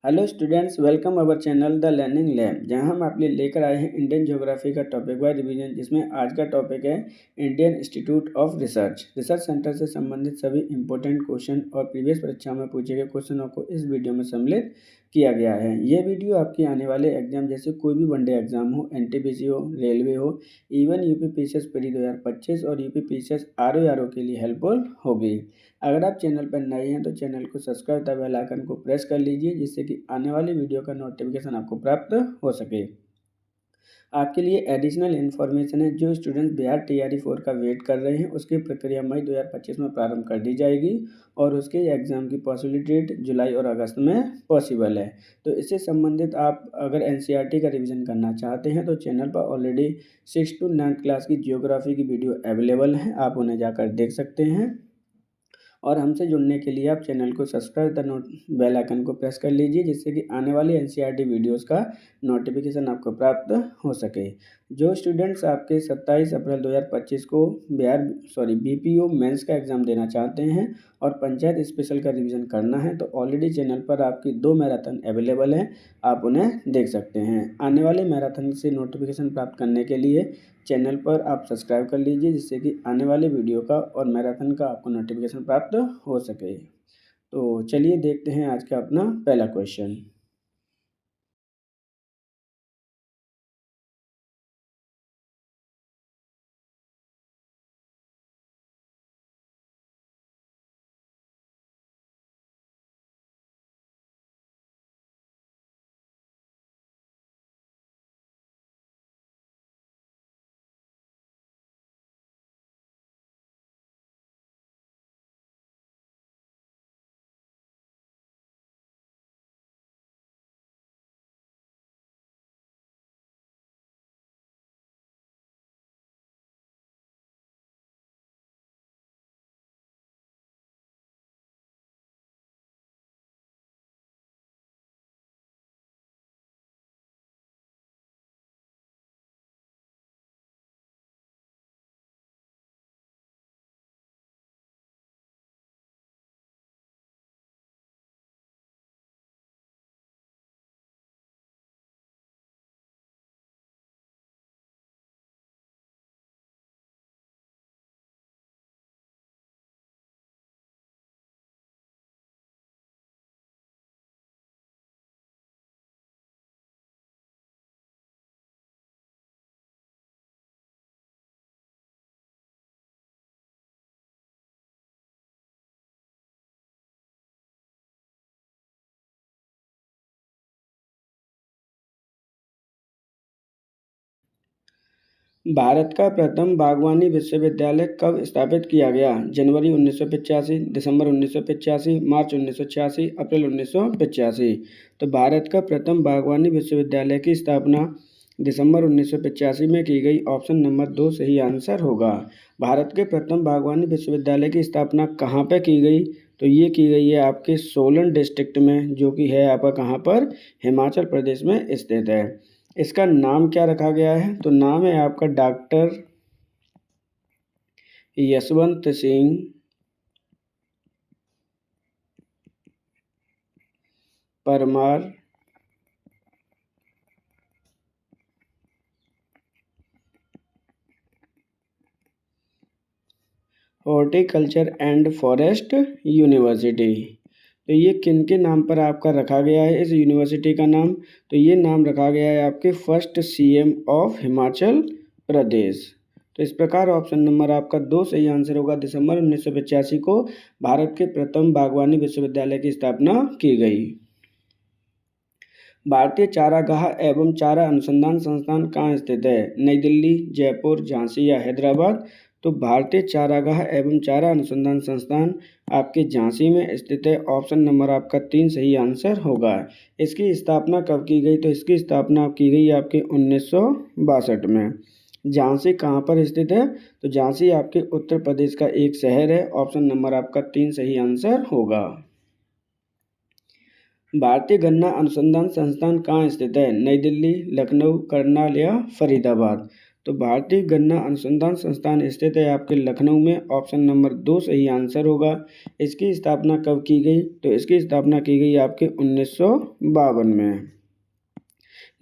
Hello students, welcome our channel the learning lab, जहां हम आपके लिए लेकर आए हैं इंडियन ज्योग्राफी का टॉपिक वाइज रिवीजन, जिसमें आज का टॉपिक है Indian institute of research centre से संबंधित सभी इंपॉर्टेंट क्वेश्चन और प्रीवियस परीक्षाओं में पूछे गए क्वेश्चनों को इस वीडियो में सम्मिलित किया गया है। ये वीडियो आपके आने वाले एग्जाम जैसे कोई भी वनडे एग्जाम हो, एनटीपीसी हो, रेलवे हो, इवन यूपी पीसीएस प्री 2025 और यूपी पीसीएस आरओ के लिए हेल्पफुल होगी। अगर आप चैनल पर नए हैं तो चैनल को सब्सक्राइब तथा बेल आइकन को प्रेस कर लीजिए, जिससे कि आने वाली वीडियो का नोटिफिकेशन आपको प्राप्त हो सके। आपके लिए एडिशनल इन्फॉर्मेशन है, जो स्टूडेंट्स बिहार टीआरई 4 का वेट कर रहे हैं उसकी प्रक्रिया मई 2025 में प्रारंभ कर दी जाएगी और उसके एग्ज़ाम की पॉसिबिलिटी डेट जुलाई और अगस्त में पॉसिबल है। तो इससे संबंधित आप अगर एनसीईआरटी का रिवीजन करना चाहते हैं तो चैनल पर ऑलरेडी 6 to 9 क्लास की जियोग्राफी की वीडियो अवेलेबल हैं, आप उन्हें जाकर देख सकते हैं। और हमसे जुड़ने के लिए आप चैनल को सब्सक्राइब तथा बेल आइकन को प्रेस कर लीजिए, जिससे कि आने वाली एनसीईआरटी वीडियोस का नोटिफिकेशन आपको प्राप्त हो सके। जो स्टूडेंट्स आपके 27 अप्रैल 2025 को बीपीओ मेंस का एग्ज़ाम देना चाहते हैं और पंचायत स्पेशल का रिवीजन करना है तो ऑलरेडी चैनल पर आपकी 2 मैराथन अवेलेबल हैं, आप उन्हें देख सकते हैं। आने वाले मैराथन से नोटिफिकेशन प्राप्त करने के लिए चैनल पर आप सब्सक्राइब कर लीजिए, जिससे कि आने वाले वीडियो का और मैराथन का आपको नोटिफिकेशन प्राप्त हो सके। तो चलिए देखते हैं आज का अपना पहला क्वेश्चन। भारत का प्रथम बागवानी विश्वविद्यालय कब स्थापित किया गया? जनवरी 1985, दिसंबर 1985, मार्च 1986, अप्रैल 1985। तो भारत का प्रथम बागवानी विश्वविद्यालय की स्थापना दिसंबर 1985 में की गई। ऑप्शन नंबर 2 सही आंसर होगा। भारत के प्रथम बागवानी विश्वविद्यालय की स्थापना कहाँ पर की गई? तो ये की गई है आपके सोलन डिस्ट्रिक्ट में, जो कि है आपका कहाँ पर? हिमाचल प्रदेश में स्थित है। इसका नाम क्या रखा गया है? तो नाम है आपका doctor Yashwant Singh Parmar horticulture and forest university. तो ये किन के नाम पर आपका रखा गया है इस यूनिवर्सिटी का नाम? तो ये नाम रखा गया है आपके first CM of Himachal Pradesh. तो इस प्रकार ऑप्शन नंबर आपका 2 सही आंसर होगा। दिसंबर 1985 को भारत के प्रथम बागवानी विश्वविद्यालय की स्थापना की गई। भारतीय चारागाह एवं चारा अनुसंधान संस्थान कहाँ स्थित है? नई दिल्ली, जयपुर, झांसी या हैदराबाद? तो भारतीय चारागाह एवं चारा अनुसंधान संस्थान आपके झांसी में स्थित है। ऑप्शन नंबर आपका 3 सही आंसर होगा। इसकी स्थापना कब की गई? तो इसकी स्थापना की गई आपके 1962 में। झांसी कहाँ पर स्थित है? तो झांसी आपके उत्तर प्रदेश का एक शहर है। ऑप्शन नंबर आपका 3 सही आंसर होगा। भारतीय गन्ना अनुसंधान संस्थान कहाँ स्थित है? नई दिल्ली, लखनऊ, करनाल या फरीदाबाद? तो भारतीय गन्ना अनुसंधान संस्थान स्थित है आपके लखनऊ में। ऑप्शन नंबर 2 सही आंसर होगा। इसकी स्थापना कब की गई? तो इसकी स्थापना की गई आपके 1952 में।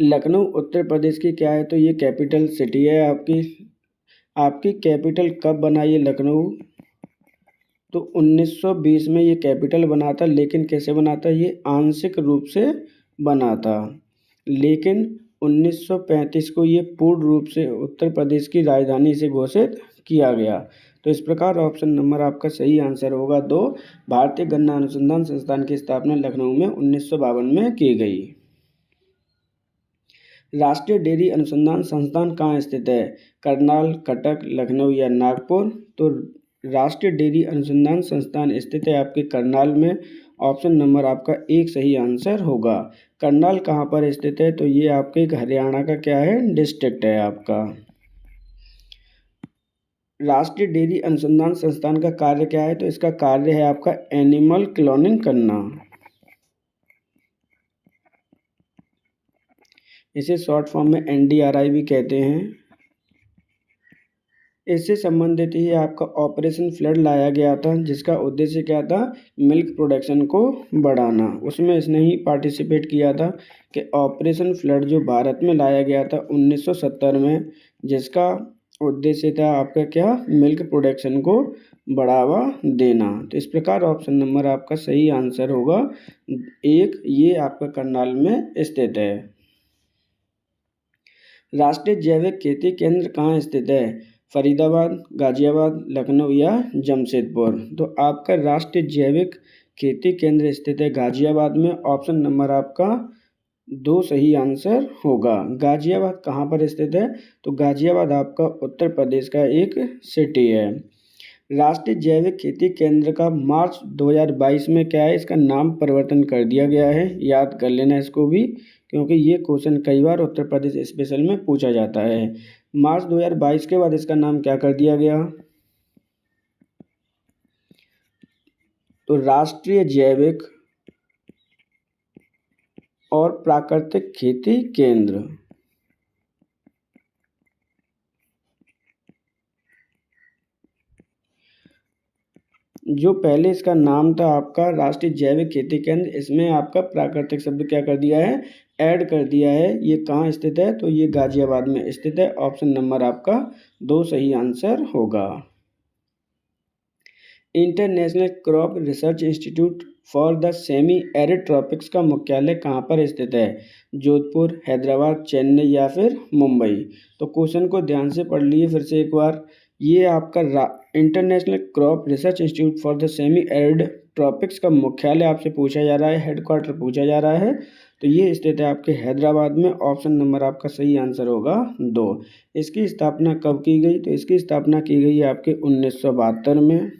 लखनऊ उत्तर प्रदेश की क्या है? तो ये कैपिटल सिटी है आपकी कैपिटल कब बना ये लखनऊ? तो 1920 में ये कैपिटल बना था, लेकिन कैसे बना था? ये आंशिक रूप से बना था, लेकिन 1935 को ये पूर्ण रूप से उत्तर प्रदेश की राजधानी से घोषित किया गया। तो इस प्रकार ऑप्शन नंबर आपका सही आंसर होगा 2। भारतीय गन्ना अनुसंधान संस्थान की स्थापना लखनऊ में 1952 में की गई। राष्ट्रीय डेयरी अनुसंधान संस्थान कहाँ स्थित है? करनाल, कटक, लखनऊ या नागपुर? तो राष्ट्रीय डेयरी अनुसंधान संस्थान स्थित है आपके करनाल में। ऑप्शन नंबर आपका 1 सही आंसर होगा। करनाल कहाँ पर स्थित है? तो ये आपके एक हरियाणा का क्या है? डिस्ट्रिक्ट है आपका। राष्ट्रीय डेयरी अनुसंधान संस्थान का कार्य क्या है? तो इसका कार्य है आपका एनिमल क्लोनिंग करना। इसे शॉर्ट फॉर्म में NDRI भी कहते हैं। इससे संबंधित ही आपका ऑपरेशन फ्लड लाया गया था, जिसका उद्देश्य क्या था? मिल्क प्रोडक्शन को बढ़ाना। उसमें इसने ही पार्टिसिपेट किया था कि ऑपरेशन फ्लड जो भारत में लाया गया था 1970 में, जिसका उद्देश्य था आपका क्या? मिल्क प्रोडक्शन को बढ़ावा देना। तो इस प्रकार ऑप्शन नंबर आपका सही आंसर होगा 1। ये आपका करनाल में स्थित है। राष्ट्रीय जैविक खेती केंद्र कहाँ स्थित है? फरीदाबाद, गाजियाबाद, लखनऊ या जमशेदपुर? तो आपका राष्ट्रीय जैविक खेती केंद्र स्थित है गाजियाबाद में। ऑप्शन नंबर आपका 2 सही आंसर होगा। गाजियाबाद कहाँ पर स्थित है? तो गाजियाबाद आपका उत्तर प्रदेश का एक सिटी है। राष्ट्रीय जैविक खेती केंद्र का मार्च 2022 में क्या है? इसका नाम परिवर्तन कर दिया गया है। याद कर लेना इसको भी, क्योंकि ये क्वेश्चन कई बार उत्तर प्रदेश स्पेशल में पूछा जाता है। मार्च 2022 के बाद इसका नाम क्या कर दिया गया? तो राष्ट्रीय जैविक और प्राकृतिक खेती केंद्र। जो पहले इसका नाम था आपका राष्ट्रीय जैविक खेती केंद्र, इसमें आपका प्राकृतिक शब्द क्या कर दिया है? ऐड कर दिया है। ये कहाँ स्थित है? तो ये गाजियाबाद में स्थित है। ऑप्शन नंबर आपका 2 सही आंसर होगा। International crop research institute for the semi arid tropics का मुख्यालय कहाँ पर स्थित है? जोधपुर, हैदराबाद, चेन्नई या फिर मुंबई? तो क्वेश्चन को ध्यान से पढ़ लिए फिर से एक बार। ये आपका international crop research institute for the semi arid tropics का मुख्यालय आपसे पूछा जा रहा है, हेडक्वार्टर पूछा जा रहा है। तो ये स्थित है आपके हैदराबाद में। ऑप्शन नंबर आपका सही आंसर होगा 2। इसकी स्थापना कब की गई? तो इसकी स्थापना की गई है आपके 1972 में।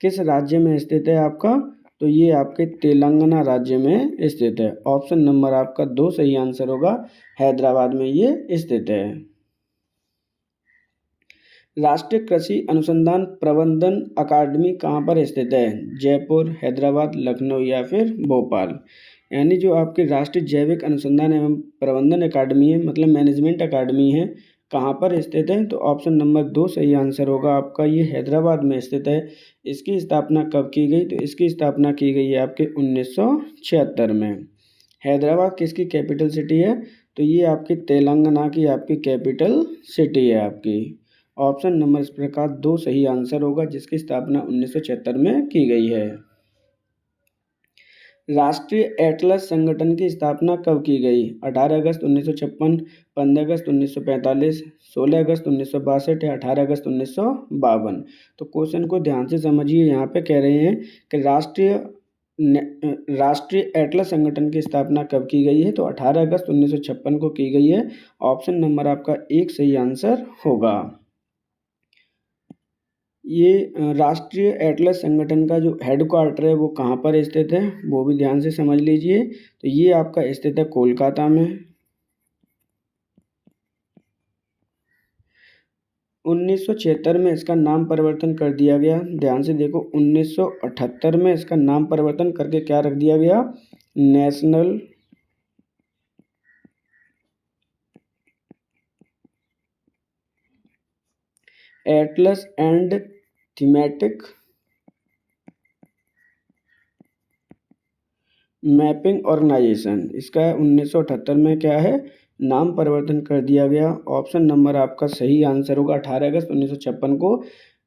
किस राज्य में स्थित है आपका? तो ये आपके तेलंगाना राज्य में स्थित है। ऑप्शन नंबर आपका 2 सही आंसर होगा। हैदराबाद में ये स्थित है। राष्ट्रीय कृषि अनुसंधान प्रबंधन अकादमी कहाँ पर स्थित है? जयपुर, हैदराबाद, लखनऊ या फिर भोपाल? यानी जो आपकी राष्ट्रीय जैविक अनुसंधान एवं प्रबंधन अकादमी है, मतलब मैनेजमेंट अकादमी है, कहाँ पर स्थित है? तो ऑप्शन नंबर 2 सही आंसर होगा आपका। ये हैदराबाद में स्थित है। इसकी स्थापना कब की गई? तो इसकी स्थापना की गई है आपके 1976 में। हैदराबाद किसकी कैपिटल सिटी है? तो ये आपकी तेलंगाना की आपकी कैपिटल सिटी है आपकी। ऑप्शन नंबर इस प्रकार 2 सही आंसर होगा, जिसकी स्थापना 1976 में की गई है। राष्ट्रीय एटलस संगठन की स्थापना कब की गई? 18 अगस्त 1956, 15 अगस्त 1945, 16 अगस्त 1962 या 18 अगस्त 1952? तो क्वेश्चन को ध्यान से समझिए। यहाँ पे कह रहे हैं कि राष्ट्रीय एटलस संगठन की स्थापना कब की गई है? तो 18 अगस्त 1956 को की गई है। ऑप्शन नंबर आपका 1 सही आंसर होगा। ये राष्ट्रीय एटलस संगठन का जो हेडक्वार्टर है वो कहाँ पर स्थित है, वो भी ध्यान से समझ लीजिए। तो ये आपका स्थित है कोलकाता में। 1976 में इसका नाम परिवर्तन कर दिया गया। ध्यान से देखो, 1978 में इसका नाम परिवर्तन करके क्या रख दिया गया? National atlas and thematic mapping organisation, इसका 1978 में क्या है, नाम परिवर्तन कर दिया गया। ऑप्शन नंबर आपका सही आंसर होगा। 18 अगस्त 1956 को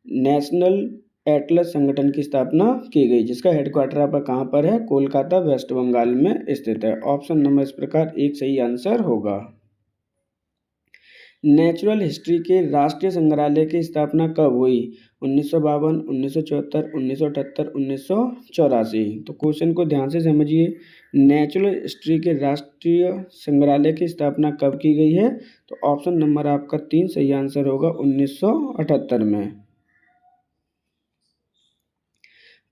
नेशनल एटलस संगठन की स्थापना की गई, जिसका हेडक्वार्टर आपका कहाँ पर है, कोलकाता, वेस्ट बंगाल में स्थित है। ऑप्शन नंबर इस प्रकार एक सही आंसर होगा। नेचुरल हिस्ट्री के राष्ट्रीय संग्रहालय की स्थापना कब हुई, 1952, 1974, 1978, 1984। तो क्वेश्चन को ध्यान से समझिए। नेचुरल हिस्ट्री के राष्ट्रीय संग्रहालय की स्थापना कब की गई है, तो ऑप्शन नंबर आपका 3 सही आंसर होगा, 1978 में।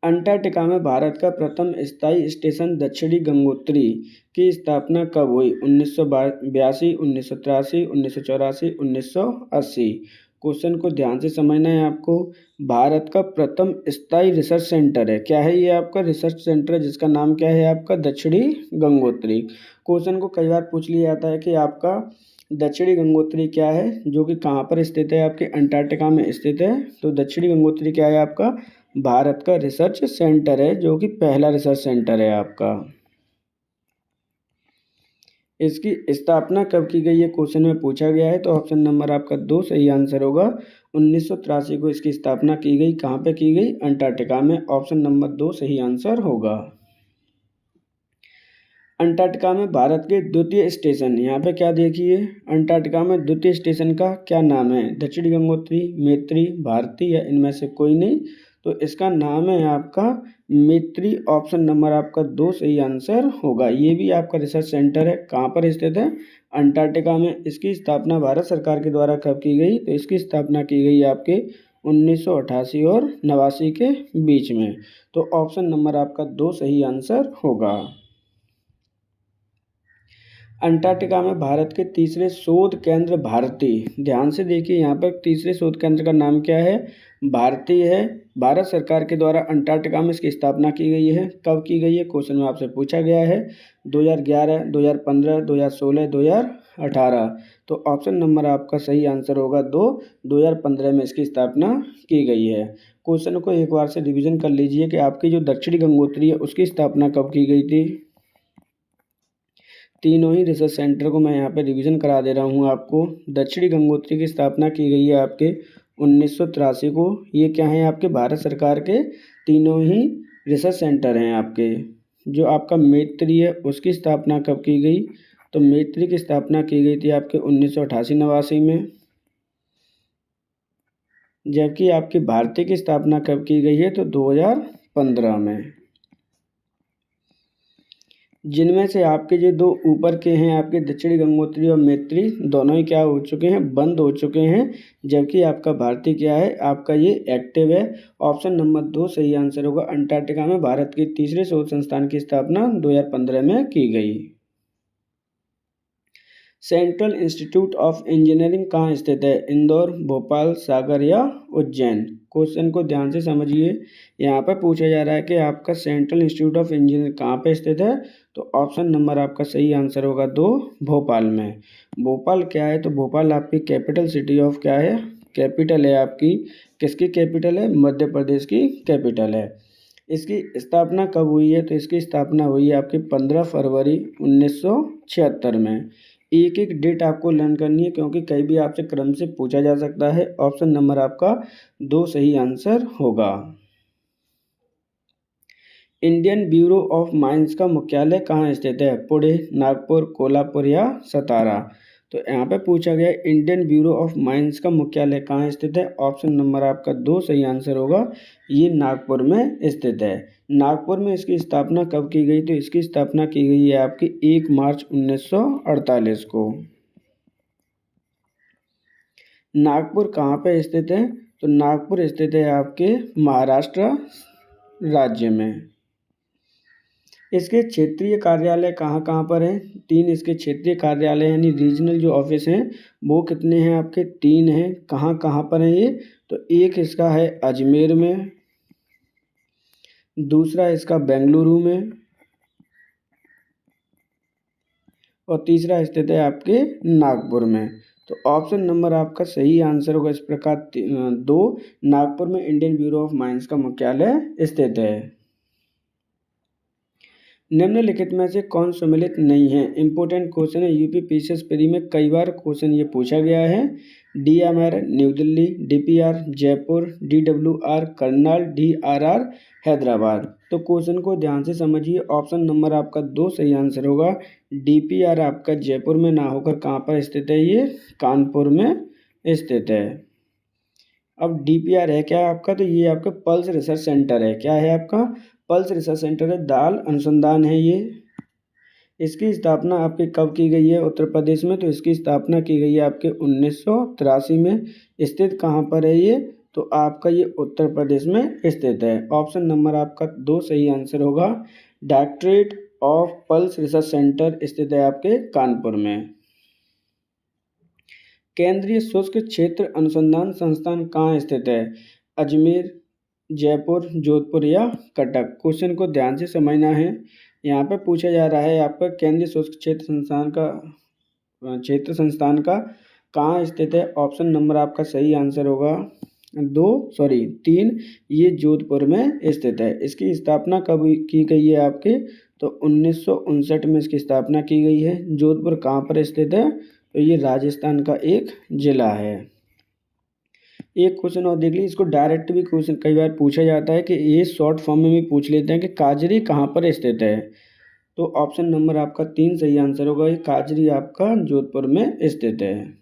अंटार्कटिका में भारत का प्रथम स्थायी स्टेशन दक्षिणी गंगोत्री की स्थापना कब हुई, 1982, 1983, 1984, 1980। क्वेश्चन को ध्यान से समझना है आपको। भारत का प्रथम स्थायी रिसर्च सेंटर है, क्या है ये आपका रिसर्च सेंटर है, जिसका नाम क्या है आपका, दक्षिणी गंगोत्री। क्वेश्चन को कई बार पूछ लिया जाता है कि आपका दक्षिणी गंगोत्री क्या है, जो कि कहाँ पर स्थित है, आपके अंटार्कटिका में स्थित है। तो दक्षिणी गंगोत्री क्या है आपका, भारत का रिसर्च सेंटर है, जो कि पहला रिसर्च सेंटर है आपका। इसकी स्थापना कब की गई है, क्वेश्चन में पूछा गया है। तो ऑप्शन नंबर आपका 2 सही आंसर होगा। 1983 को इसकी स्थापना की गई, कहाँ पे की गई, अंटार्कटिका में। ऑप्शन नंबर 2 सही आंसर होगा। अंटार्कटिका में भारत के द्वितीय स्टेशन, यहाँ पे क्या देखिए, अंटार्कटिका में द्वितीय स्टेशन का क्या नाम है, दक्षिणी गंगोत्री, मैत्री, भारती या इनमें से कोई नहीं। तो इसका नाम है आपका मैत्री। ऑप्शन नंबर आपका 2 सही आंसर होगा। ये भी आपका रिसर्च सेंटर है, कहाँ पर स्थित है, अंटार्कटिका में। इसकी स्थापना भारत सरकार के द्वारा कब की गई, तो इसकी स्थापना की गई आपके 1988 और 89 के बीच में। तो ऑप्शन नंबर आपका 2 सही आंसर होगा। अंटार्कटिका में भारत के तीसरे शोध केंद्र भारती, ध्यान से देखिए यहाँ पर तीसरे शोध केंद्र का नाम क्या है, भारती है। भारत सरकार के द्वारा अंटार्कटिका में इसकी स्थापना की गई है, कब की गई है, क्वेश्चन में आपसे पूछा गया है, 2011, 2015, 2016, 2018। तो ऑप्शन नंबर आपका सही आंसर होगा 2, 2015 में इसकी स्थापना की गई है। क्वेश्चन को एक बार से रिविजन कर लीजिए कि आपकी जो दक्षिणी गंगोत्री है उसकी स्थापना कब की गई थी। तीनों ही रिसर्च सेंटर को मैं यहाँ पे रिवीजन करा दे रहा हूँ आपको। दक्षिणी गंगोत्री की स्थापना की गई है आपके 1983 को। ये क्या है, आपके भारत सरकार के तीनों ही रिसर्च सेंटर हैं आपके। जो आपका मैत्री है उसकी स्थापना कब की गई, तो मैत्री की स्थापना की गई थी आपके 1988-89 में। जबकि आपकी भारती की स्थापना कब की गई है, तो 2015 में। जिनमें से आपके जो दो ऊपर के हैं, आपके दक्षिणी गंगोत्री और मैत्री, दोनों ही क्या हो चुके हैं, बंद हो चुके हैं। जबकि आपका भारती क्या है, आपका ये एक्टिव है। ऑप्शन नंबर 2 सही आंसर होगा। अंटार्कटिका में भारत के तीसरे शोध संस्थान की स्थापना 2015 में की गई। सेंट्रल इंस्टीट्यूट ऑफ इंजीनियरिंग कहाँ स्थित है, इंदौर, भोपाल, सागर या उज्जैन। क्वेश्चन को ध्यान से समझिए। यहाँ पर पूछा जा रहा है कि आपका सेंट्रल इंस्टीट्यूट ऑफ इंजीनियरिंग कहाँ पे स्थित है, तो ऑप्शन नंबर आपका सही आंसर होगा 2, भोपाल में। भोपाल क्या है, तो भोपाल आपकी कैपिटल सिटी ऑफ क्या है, कैपिटल है आपकी। किसकी कैपिटल है, मध्य प्रदेश की कैपिटल है। इसकी स्थापना कब हुई है, तो इसकी स्थापना हुई है आपकी 15 फरवरी 1976 में। एक एक डेट आपको लर्न करनी है, क्योंकि कहीं भी आपसे क्रम से पूछा जा सकता है। ऑप्शन नंबर आपका 2 सही आंसर होगा। इंडियन ब्यूरो ऑफ माइंस का मुख्यालय कहाँ स्थित है, पुणे, नागपुर, कोल्हापुर या सतारा। तो यहाँ पे पूछा गया इंडियन ब्यूरो ऑफ माइंस का मुख्यालय कहाँ स्थित है। ऑप्शन नंबर आपका 2 सही आंसर होगा। ये नागपुर में स्थित है। नागपुर में इसकी स्थापना कब की गई, तो इसकी स्थापना की गई है आपकी 1 मार्च 1948 को। नागपुर कहाँ पे स्थित है, तो नागपुर स्थित है आपके महाराष्ट्र राज्य में। इसके क्षेत्रीय कार्यालय कहाँ कहाँ पर हैं, 3 इसके क्षेत्रीय कार्यालय यानी रीजनल जो ऑफिस हैं वो कितने हैं आपके, 3 हैं। कहाँ कहाँ पर हैं ये, तो एक इसका है अजमेर में, दूसरा इसका बेंगलुरु में, और तीसरा स्थित है आपके नागपुर में। तो ऑप्शन नंबर आपका सही आंसर होगा इस प्रकार 2, नागपुर में इंडियन ब्यूरो ऑफ माइंस का मुख्यालय स्थित है। निम्नलिखित में से कौन सम्मिलित नहीं है? इंपॉर्टेंट क्वेश्चन है, यूपी पीसीएस प्री में कई बार क्वेश्चन ये पूछा गया है। DMR New Delhi, DPR Jaipur, DWR Karnal, DRR Hyderabad. तो क्वेश्चन को ध्यान से समझिए, ऑप्शन नंबर आपका 2 सही आंसर होगा। डीपीआर आपका जयपुर में ना होकर कहाँ पर स्थित है? ये कानपुर में स्थित है। अब डीपीआर है क्या आपका? तो ये आपका पल्स रिसर्च सेंटर है। क्या है आपका? पल्स रिसर्च सेंटर है, दाल अनुसंधान है ये। इसकी स्थापना आपके कब की गई है? उत्तर प्रदेश में। तो इसकी स्थापना की गई है आपके 1983 में। स्थित कहाँ पर है ये? तो आपका ये उत्तर प्रदेश में स्थित है। ऑप्शन नंबर आपका 2 सही आंसर होगा। Directorate of pulse research centre स्थित है आपके कानपुर में। केंद्रीय शुष्क क्षेत्र अनुसंधान संस्थान कहाँ स्थित है? अजमेर, जयपुर, जोधपुर या कटक। क्वेश्चन को ध्यान से समझना है। यहाँ पे पूछा जा रहा है आपका केंद्रीय शुष्क क्षेत्र संस्थान का कहाँ स्थित है? ऑप्शन नंबर आपका सही आंसर होगा 3, ये जोधपुर में स्थित है। इसकी स्थापना कब की गई है आपके? तो 1959 में इसकी स्थापना की गई है। जोधपुर कहाँ पर स्थित है? तो ये राजस्थान का एक जिला है। एक क्वेश्चन और देख लीजिए, इसको डायरेक्ट भी क्वेश्चन कई बार पूछा जाता है कि ये शॉर्ट फॉर्म में भी पूछ लेते हैं कि काजरी कहाँ पर स्थित है। तो ऑप्शन नंबर आपका 3 सही आंसर होगा। ये काजरी आपका जोधपुर में स्थित है।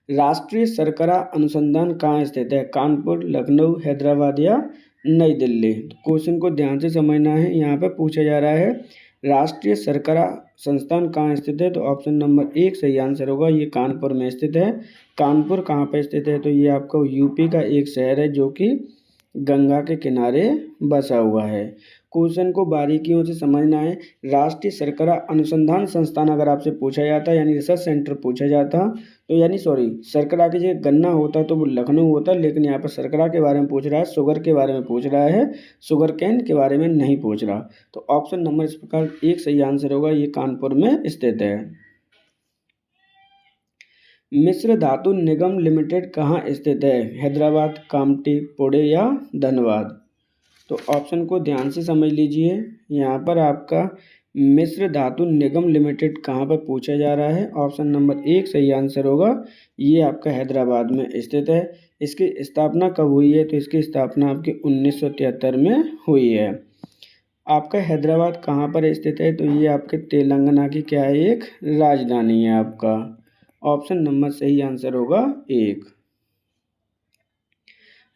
राष्ट्रीय शर्करा अनुसंधान कहाँ स्थित है? कानपुर, लखनऊ, हैदराबाद या नई दिल्ली। तो क्वेश्चन को ध्यान से समझना है। यहाँ पर पूछा जा रहा है राष्ट्रीय शर्करा संस्थान कहाँ स्थित है? तो ऑप्शन नंबर 1 सही आंसर होगा। ये कानपुर में स्थित है। कानपुर कहाँ पर स्थित है? तो ये आपका यूपी का एक शहर है जो कि गंगा के किनारे बसा हुआ है। क्वेश्चन को बारीकियों से समझना है। राष्ट्रीय शर्करा अनुसंधान संस्थान अगर आपसे पूछा जाता यानी रिसर्च सेंटर पूछा जाता तो यानी शर्करा की जगह गन्ना होता तो वो लखनऊ होता, लेकिन यहाँ पर शर्करा के बारे में पूछ रहा है, शुगर के बारे में पूछ रहा है, शुगर कैन के बारे में नहीं पूछ रहा। तो ऑप्शन नंबर इस प्रकार 1 सही आंसर होगा। ये कानपुर में स्थित है। मिश्र धातु निगम लिमिटेड कहाँ स्थित है? हैदराबाद, कामठी, पुणे या धनबाद। तो ऑप्शन को ध्यान से समझ लीजिए। यहाँ पर आपका मिश्र धातु निगम लिमिटेड कहाँ पर पूछा जा रहा है? ऑप्शन नंबर 1 सही आंसर होगा। ये आपका हैदराबाद में स्थित है। इसकी स्थापना कब हुई है? तो इसकी स्थापना आपकी 1973 में हुई है। आपका हैदराबाद कहाँ पर स्थित है? तो ये आपके तेलंगाना की क्या है? एक राजधानी है आपका। ऑप्शन नंबर सही आंसर होगा 1।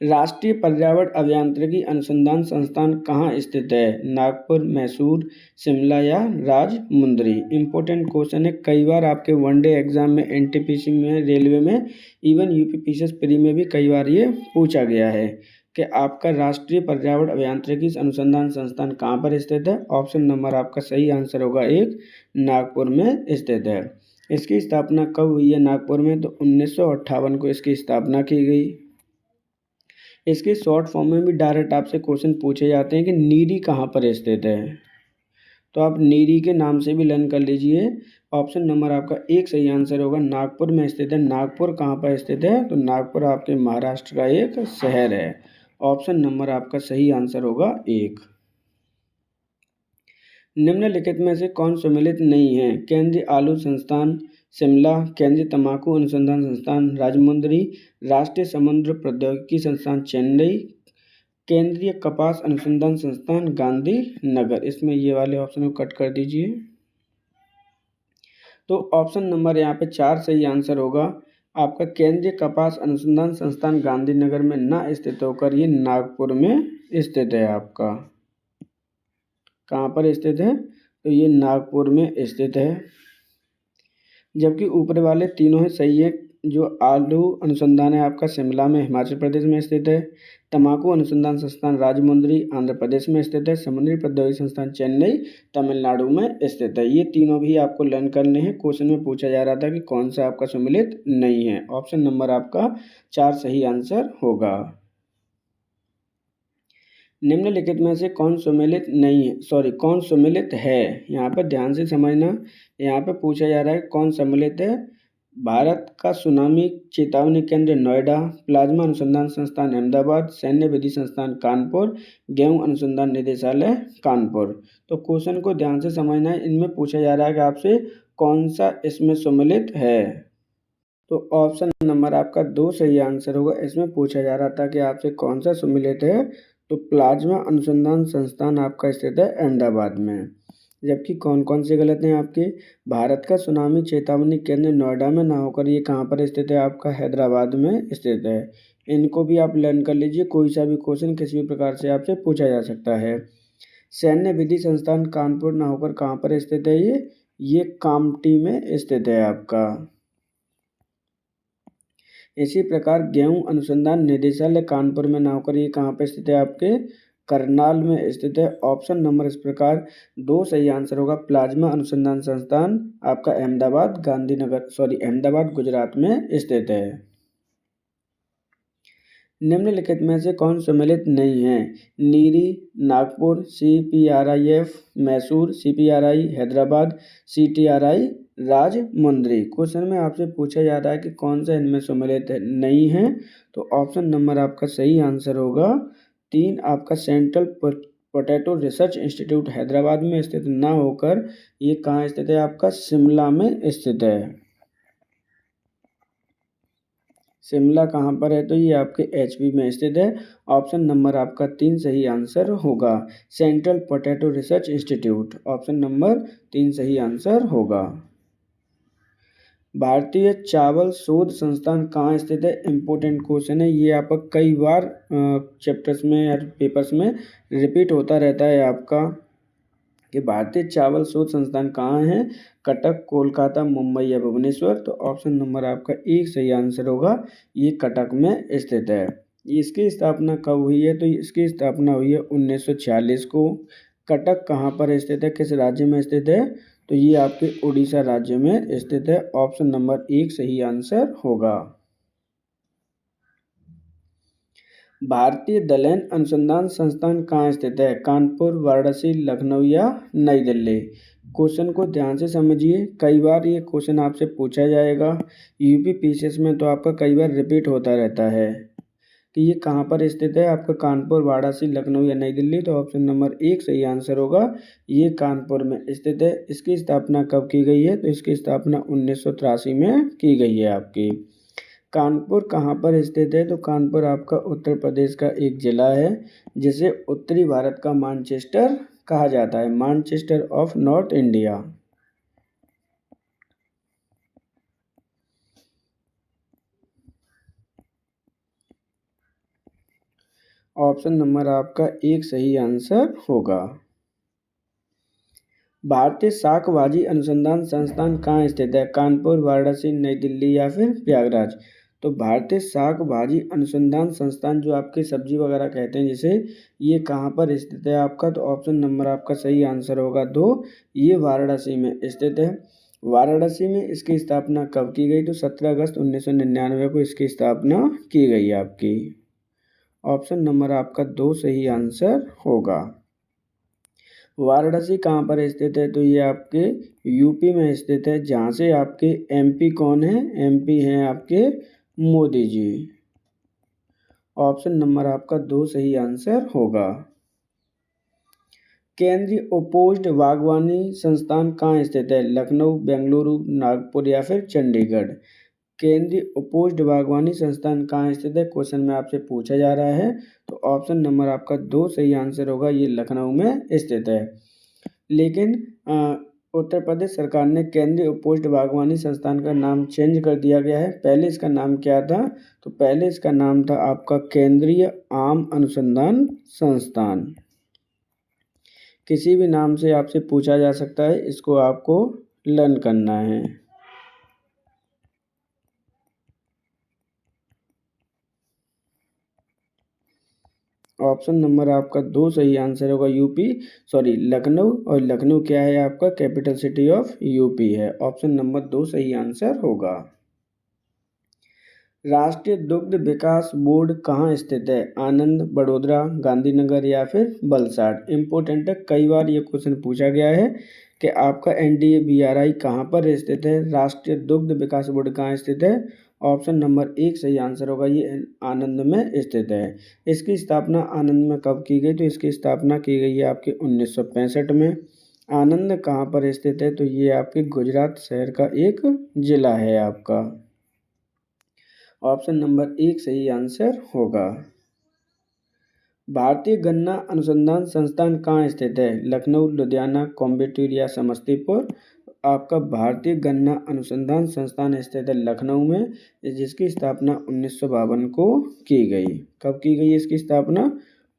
राष्ट्रीय पर्यावरण अभियांत्रिकी अनुसंधान संस्थान कहाँ स्थित है? नागपुर, मैसूर, शिमला या राजमुंदरी। इंपॉर्टेंट क्वेश्चन है, कई बार आपके वनडे एग्जाम में, एनटीपीसी में, रेलवे में, इवन यूपी पीसीएस प्री में भी कई बार ये पूछा गया है कि आपका राष्ट्रीय पर्यावरण अभियांत्रिकी अनुसंधान संस्थान कहाँ पर स्थित है? ऑप्शन नंबर आपका सही आंसर होगा 1, नागपुर में स्थित है। इसकी स्थापना कब हुई है नागपुर में? तो 1958 को इसकी स्थापना की गई। इसके शॉर्ट फॉर्म में भी डायरेक्ट आपसे क्वेश्चन पूछे जाते हैं कि नीरी कहाँ पर स्थित है। तो आप नीरी के नाम से भी लर्न कर लीजिए। ऑप्शन नंबर आपका 1 सही आंसर होगा। नागपुर में स्थित है। नागपुर कहाँ पर स्थित है? तो नागपुर आपके महाराष्ट्र का एक शहर है। ऑप्शन नंबर आपका सही आंसर होगा 1। निम्नलिखित में से कौन सम्मिलित नहीं है? केंद्रीय आलू संस्थान शिमला, केंद्रीय तंबाकू अनुसंधान संस्थान राजमुंदरी, राष्ट्रीय समुद्र प्रौद्योगिकी संस्थान चेन्नई, केंद्रीय कपास अनुसंधान संस्थान गांधीनगर। इसमें ये वाले ऑप्शन को कट कर दीजिए। तो ऑप्शन नंबर यहाँ पे 4 सही आंसर होगा। आपका केंद्रीय कपास अनुसंधान संस्थान गांधीनगर में न स्थित होकर ये नागपुर में स्थित है। आपका कहाँ पर स्थित है? तो ये नागपुर में स्थित है। जबकि ऊपर वाले तीनों ही सही है। जो आलू अनुसंधान है आपका शिमला में हिमाचल प्रदेश में स्थित है, तंबाकू अनुसंधान संस्थान राजमुंदरी आंध्र प्रदेश में स्थित है, समुद्री प्रौद्योगिकी संस्थान चेन्नई तमिलनाडु में स्थित है। ये तीनों भी आपको लर्न करने हैं। क्वेश्चन में पूछा जा रहा था कि कौन सा आपका सम्मिलित नहीं है। ऑप्शन नंबर आपका 4 सही आंसर होगा। निम्नलिखित में से कौन सम्मिलित नहीं है, कौन सम्मिलित है। यहाँ पर ध्यान से समझना, यहाँ पे पूछा जा रहा है कौन सम्मिलित है। भारत का सुनामी चेतावनी केंद्र नोएडा, प्लाज्मा अनुसंधान संस्थान अहमदाबाद, सैन्य विधि संस्थान कानपुर, गेहूं अनुसंधान निदेशालय कानपुर। तो क्वेश्चन को ध्यान से समझना है, इनमें पूछा जा रहा है कि आपसे कौन सा इसमें सम्मिलित है। तो ऑप्शन नंबर आपका 2 सही आंसर होगा। इसमें पूछा जा रहा था कि आपसे कौन सा सम्मिलित है, तो प्लाज्मा अनुसंधान संस्थान आपका स्थित है अहमदाबाद में। जबकि कौन कौन से गलत हैं आपके। भारत का सुनामी चेतावनी केंद्र नोएडा में ना होकर ये कहाँ पर स्थित है, आपका हैदराबाद में स्थित है। इनको भी आप लर्न कर लीजिए, कोई सा भी क्वेश्चन किसी भी प्रकार से आपसे पूछा जा सकता है। सैन्य विधि संस्थान कानपुर ना होकर कहाँ पर स्थित है, ये कामठी में स्थित है आपका। इसी प्रकार गेहूं अनुसंधान निदेशालय कानपुर में ना होकर ये कहाँ पर स्थित है, आपके करनाल में स्थित है। ऑप्शन नंबर इस प्रकार 2 सही आंसर होगा। प्लाज्मा अनुसंधान संस्थान आपका अहमदाबाद गुजरात में स्थित है। निम्नलिखित में से कौन सम्मिलित नहीं है। NEERI Nagpur, CPRIF Mysore, CPRI Hyderabad, CTRI Rajahmundry. Question में आपसे पूछा जा रहा है कि कौन सा इनमें सम्मिलित नहीं है, तो ऑप्शन नंबर आपका सही आंसर होगा 3, आपका central potato research institute Hyderabad में स्थित ना होकर ये कहाँ स्थित है, आपका शिमला में स्थित है। शिमला कहाँ पर है, तो ये आपके HP में स्थित है। ऑप्शन नंबर आपका 3 सही आंसर होगा। Central potato research institute, option number 3 सही आंसर होगा। भारतीय चावल शोध संस्थान कहाँ स्थित है, इम्पोर्टेंट क्वेश्चन है ये। आपका कई बार चैप्टर्स में या पेपर्स में रिपीट होता रहता है आपका कि भारतीय चावल शोध संस्थान कहाँ है। कटक, कोलकाता, मुंबई या भुवनेश्वर। तो ऑप्शन नंबर आपका 1 सही आंसर होगा, ये कटक में स्थित है। इसकी स्थापना कब हुई है, तो इसकी स्थापना हुई है 1946 को। कटक कहाँ पर स्थित है, किस राज्य में स्थित है, तो ये आपके उड़ीसा राज्य में स्थित है। ऑप्शन नंबर 1 सही आंसर होगा। भारतीय दलहन अनुसंधान संस्थान कहाँ स्थित है, कानपुर, वाराणसी, लखनऊ या नई दिल्ली। क्वेश्चन को ध्यान से समझिए, कई बार ये क्वेश्चन आपसे पूछा जाएगा। UPPCS में तो आपका कई बार रिपीट होता रहता है कि ये कहाँ पर स्थित है, आपका कानपुर, वाराणसी, लखनऊ या नई दिल्ली। तो ऑप्शन नंबर 1 सही आंसर होगा, ये कानपुर में स्थित है। इसकी स्थापना कब की गई है, तो इसकी स्थापना 1983 में की गई है आपकी। कानपुर कहाँ पर स्थित है, तो कानपुर आपका उत्तर प्रदेश का एक जिला है जिसे उत्तरी भारत का मानचेस्टर कहा जाता है, Manchester of north India. Option number आपका 1 सही आंसर होगा। भारतीय शाकभाजी अनुसंधान संस्थान कहाँ स्थित है, कानपुर, वाराणसी, नई दिल्ली या फिर प्रयागराज। तो भारतीय शाकभाजी अनुसंधान संस्थान जो आपके सब्जी वगैरह कहते हैं जिसे, ये कहाँ पर स्थित है आपका, तो ऑप्शन नंबर आपका सही आंसर होगा 2, ये वाराणसी में स्थित है। वाराणसी में इसकी स्थापना कब की गई, तो 17 अगस्त 1999 को इसकी स्थापना की गई आपकी। ऑप्शन नंबर आपका 2 सही आंसर होगा। वाराणसी कहाँ पर स्थित है, तो ये आपके UP में स्थित है, जहाँ से आपके MP कौन है, MP हैं आपके मोदी जी। ऑप्शन नंबर आपका 2 सही आंसर होगा। केंद्रीय उपोष्ठ बागवानी संस्थान कहाँ स्थित है, लखनऊ, बेंगलुरु, नागपुर या फिर चंडीगढ़। केंद्रीय उपोष्ठ बागवानी संस्थान कहाँ स्थित है, क्वेश्चन में आपसे पूछा जा रहा है। तो ऑप्शन नंबर आपका 2 सही आंसर होगा, ये लखनऊ में स्थित है। लेकिन उत्तर प्रदेश सरकार ने केंद्रीय उपोष्ठ बागवानी संस्थान का नाम चेंज कर दिया गया है। पहले इसका नाम क्या था, तो पहले इसका नाम था आपका केंद्रीय आम अनुसंधान संस्थान। किसी भी नाम से आपसे पूछा जा सकता है, इसको आपको लर्न करना है। ऑप्शन नंबर आपका 2 सही आंसर होगा, लखनऊ। और लखनऊ क्या है, आपका कैपिटल सिटी ऑफ UP है। ऑप्शन नंबर 2 सही आंसर होगा। राष्ट्रीय दुग्ध विकास बोर्ड कहाँ स्थित है? आनंद, बड़ोदरा, गांधीनगर या फिर वलसाड? इम्पोर्टेंट है, कई बार ये क्वेश्चन पूछा गया है कि आपका NDABRI कहाँ पर स्थित है? राष्ट्रीय दुग्ध विकास बोर्ड कहाँ स्थित है? ऑप्शन नंबर 1 सही आंसर होगा, ये आनंद में स्थित है। इसकी स्थापना आनंद में कब की गई? तो इसकी स्थापना की गई है आपके 1965 में। आनंद कहाँ पर स्थित है? तो ये आपके गुजरात शहर का एक जिला है आपका। ऑप्शन नंबर 1 सही आंसर होगा। भारतीय गन्ना अनुसंधान संस्थान कहाँ स्थित है? लखनऊ, लुधियाना, कोयम्बटूर या समस्तीपुर? आपका भारतीय गन्ना अनुसंधान संस्थान स्थित है लखनऊ में, जिसकी स्थापना 1952 को की गई। कब की गई इसकी स्थापना?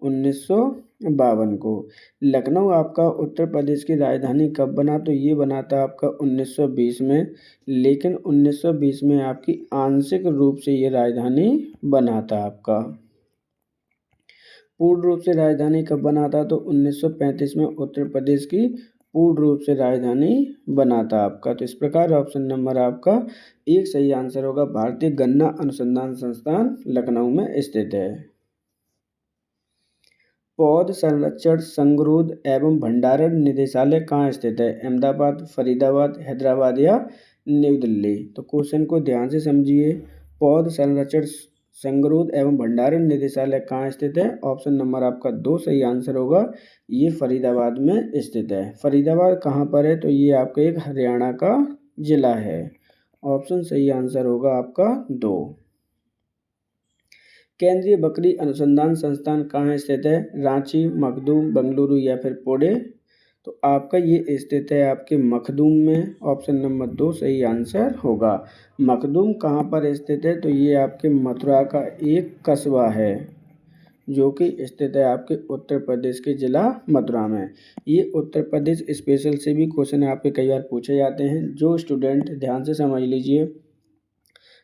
1952 को। लखनऊ आपका उत्तर प्रदेश की राजधानी कब बना? तो ये बना था आपका 1920 में, लेकिन 1920 में आपकी आंशिक रूप से ये राजधानी बना था आपका। पूर्ण रूप से राजधानी कब बना था? तो 1935 में उत्तर प्रदेश की पूर्ण रूप से राजधानी बना था आपका। तो इस प्रकार ऑप्शन नंबर आपका 1 सही आंसर होगा। भारतीय गन्ना अनुसंधान संस्थान लखनऊ में स्थित है। पौध संरक्षण, संगरोध एवं भंडारण निदेशालय कहाँ स्थित है? अहमदाबाद, फरीदाबाद, हैदराबाद या न्यू दिल्ली? तो क्वेश्चन को ध्यान से समझिए। पौध संरक्षण, संगरोध एवं भंडारण निदेशालय कहाँ स्थित है? ऑप्शन नंबर आपका 2 सही आंसर होगा, ये फरीदाबाद में स्थित है। फरीदाबाद कहाँ पर है? तो ये आपका एक हरियाणा का जिला है। ऑप्शन सही आंसर होगा आपका 2। केंद्रीय बकरी अनुसंधान संस्थान कहाँ स्थित है? रांची, मखदूम, बेंगलुरु या फिर पुणे? तो आपका ये स्थित है आपके मखदूम में। ऑप्शन नंबर 2 सही आंसर होगा। मखदूम कहाँ पर स्थित है? तो ये आपके मथुरा का एक कस्बा है, जो कि स्थित है आपके उत्तर प्रदेश के जिला मथुरा में। ये उत्तर प्रदेश स्पेशल से भी क्वेश्चन आपके कई बार पूछे जाते हैं। जो स्टूडेंट ध्यान से समझ लीजिए,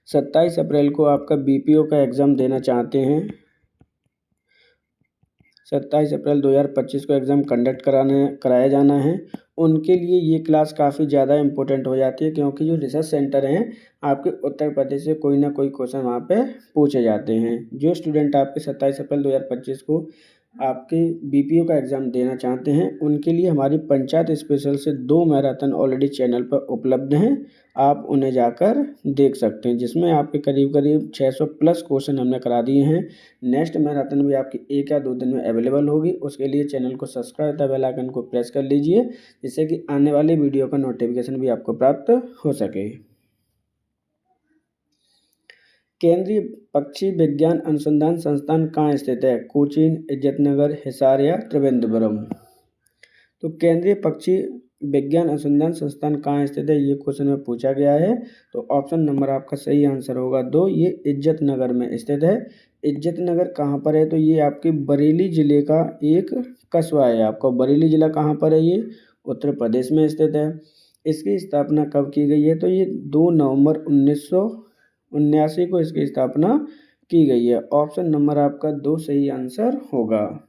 27 अप्रैल को आपका BPO का एग्ज़ाम देना चाहते हैं, 27 अप्रैल 2025 को एग्ज़ाम कंडक्ट कराया जाना है, उनके लिए ये क्लास काफ़ी ज़्यादा इंपॉर्टेंट हो जाती है, क्योंकि जो रिसर्च सेंटर हैं आपके उत्तर प्रदेश से कोई ना कोई क्वेश्चन वहाँ पे पूछे जाते हैं। जो स्टूडेंट आपके 27 अप्रैल 2025 को आपके BPO का एग्ज़ाम देना चाहते हैं, उनके लिए हमारी पंचायत स्पेशल से 2 मैराथन ऑलरेडी चैनल पर उपलब्ध हैं। आप उन्हें जाकर देख सकते हैं, जिसमें आपके करीब करीब 600 प्लस क्वेश्चन हमने करा दिए हैं। नेक्स्ट मैराथन भी आपकी 1 या 2 दिन में अवेलेबल होगी। उसके लिए चैनल को सब्सक्राइब तथा बेल आइकन को प्रेस कर लीजिए, जिससे कि आने वाले वीडियो का नोटिफिकेशन भी आपको प्राप्त हो सके। केंद्रीय पक्षी विज्ञान अनुसंधान संस्थान कहाँ स्थित है? कोचीन, इज्जतनगर, हिसार या त्रिवेंद्रपुरम? तो केंद्रीय पक्षी विज्ञान अनुसंधान संस्थान कहाँ स्थित है, ये क्वेश्चन में पूछा गया है। तो ऑप्शन नंबर आपका सही आंसर होगा 2, ये इज्जतनगर में स्थित है। इज्जतनगर कहाँ पर है? तो ये आपके बरेली जिले का एक कस्बा है। आपका बरेली जिला कहाँ पर है? ये उत्तर प्रदेश में स्थित है। इसकी स्थापना कब की गई है? तो ये 2 नवंबर 1979 को इसकी स्थापना की गई है। ऑप्शन नंबर आपका 2 सही आंसर होगा।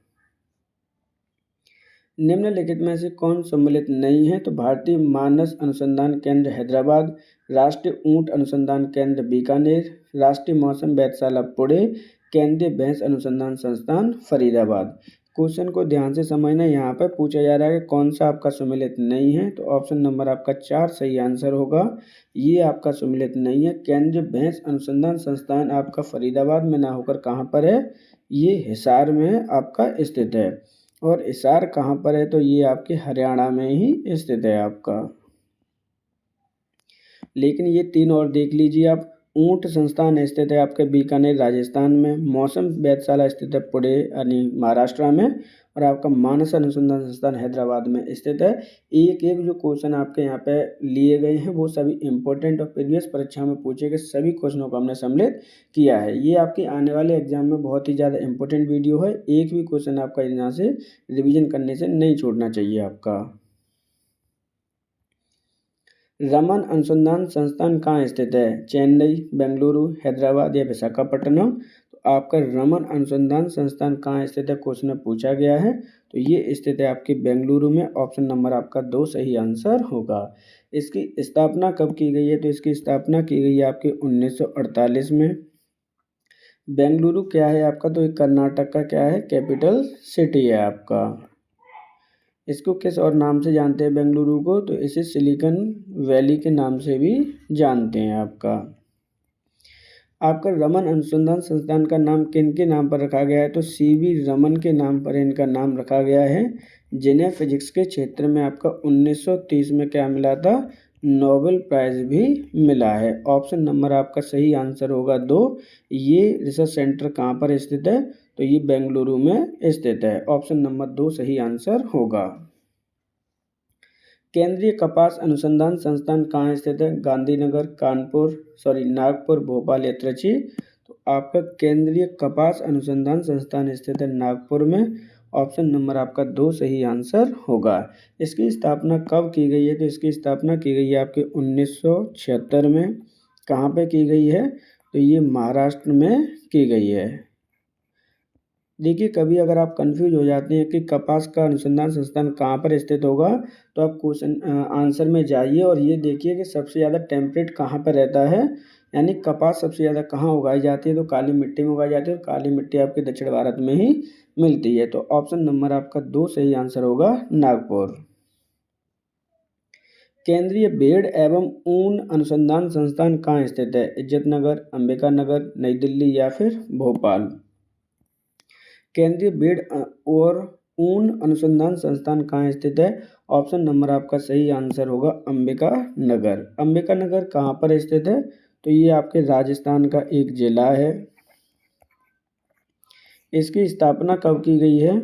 निम्नलिखित में से कौन सम्मिलित नहीं है? तो भारतीय मानस अनुसंधान केंद्र हैदराबाद, राष्ट्रीय ऊंट अनुसंधान केंद्र बीकानेर, राष्ट्रीय मौसम वेधशाला पुणे, केंद्रीय भैंस अनुसंधान संस्थान फरीदाबाद? क्वेश्चन को ध्यान से समझना। यहाँ पर पूछा जा रहा है कि कौन सा आपका सम्मिलित नहीं है, तो ऑप्शन नंबर आपका 4 सही आंसर होगा। ये आपका सम्मिलित नहीं है। केंद्रीय भैंस अनुसंधान संस्थान आपका फरीदाबाद में ना होकर कहाँ पर है? ये हिसार में आपका स्थित है। और हिसार कहाँ पर है? तो ये आपके हरियाणा में ही स्थित है आपका। लेकिन ये 3 और देख लीजिए आप। ऊंट संस्थान स्थित है आपके बीकानेर राजस्थान में, मौसम वेधशाला स्थित है पुणे यानी महाराष्ट्र में, और आपका मानस अनुसंधान संस्थान हैदराबाद में स्थित है। एक एक जो क्वेश्चन आपके यहाँ पे लिए गए हैं वो सभी इंपॉर्टेंट और प्रीवियस परीक्षा में पूछे गए सभी क्वेश्चनों को हमने सम्मिलित किया है। ये आपके आने वाले एग्जाम में बहुत ही ज़्यादा इंपॉर्टेंट वीडियो है। एक भी क्वेश्चन आपका यहाँ से रिविजन करने से नहीं छोड़ना चाहिए आपका। रमन अनुसंधान संस्थान कहाँ स्थित है? चेन्नई, बेंगलुरु, हैदराबाद या विशाखापट्टनम? तो आपका रमन अनुसंधान संस्थान कहाँ स्थित है क्वेश्चन में पूछा गया है। तो ये स्थित है आपके बेंगलुरु में। ऑप्शन नंबर आपका 2 सही आंसर होगा। इसकी स्थापना कब की गई है? तो इसकी स्थापना की गई है आपके 1948 में। बेंगलुरु क्या है आपका, तो ये कर्नाटक का क्या है, कैपिटल सिटी है आपका। इसको किस और नाम से जानते हैं बेंगलुरु को, तो इसे सिलिकॉन वैली के नाम से भी जानते हैं आपका। आपका रमन अनुसंधान संस्थान का नाम किन के नाम पर रखा गया है, तो सीवी रमन के नाम पर इनका नाम रखा गया है, जिन्हें फिजिक्स के क्षेत्र में आपका 1930 में क्या मिला था, नोबेल प्राइज भी मिला है। ऑप्शन नंबर आपका सही आंसर होगा 2। ये रिसर्च सेंटर कहाँ पर स्थित है, तो ये बेंगलुरु में स्थित है। ऑप्शन नंबर 2 सही आंसर होगा। केंद्रीय कपास अनुसंधान संस्थान कहाँ स्थित है, गांधीनगर, नागपुर, भोपाल या त्रिची। तो आपका केंद्रीय कपास अनुसंधान संस्थान स्थित है नागपुर में। ऑप्शन नंबर आपका 2 सही आंसर होगा। इसकी स्थापना कब की गई है, तो इसकी स्थापना की गई है आपके 1976 में। कहाँ पे की गई है, तो ये महाराष्ट्र में की गई है। देखिए, कभी अगर आप कंफ्यूज हो जाते हैं कि कपास का अनुसंधान संस्थान कहाँ पर स्थित होगा, तो आप क्वेश्चन आंसर में जाइए और ये देखिए कि सबसे ज़्यादा टेम्परेट कहाँ पर रहता है, यानी कपास सबसे ज़्यादा कहाँ उगाई जाती है, तो काली मिट्टी में उगाई जाती है, और काली मिट्टी आपके दक्षिण भारत में ही मिलती है। तो ऑप्शन नंबर आपका 2 सही आंसर होगा, नागपुर। केंद्रीय भेड़ एवं ऊन अनुसंधान संस्थान कहाँ स्थित है, इज्जतनगर, अंबिका नगर, नई दिल्ली या फिर भोपाल। केंद्रीय भेड़ और ऊन अनुसंधान संस्थान कहाँ स्थित है, ऑप्शन नंबर आपका सही आंसर होगा, अंबिका नगर। अंबिका नगर कहाँ पर स्थित है, तो ये आपके राजस्थान का एक जिला है। इसकी स्थापना कब की गई है,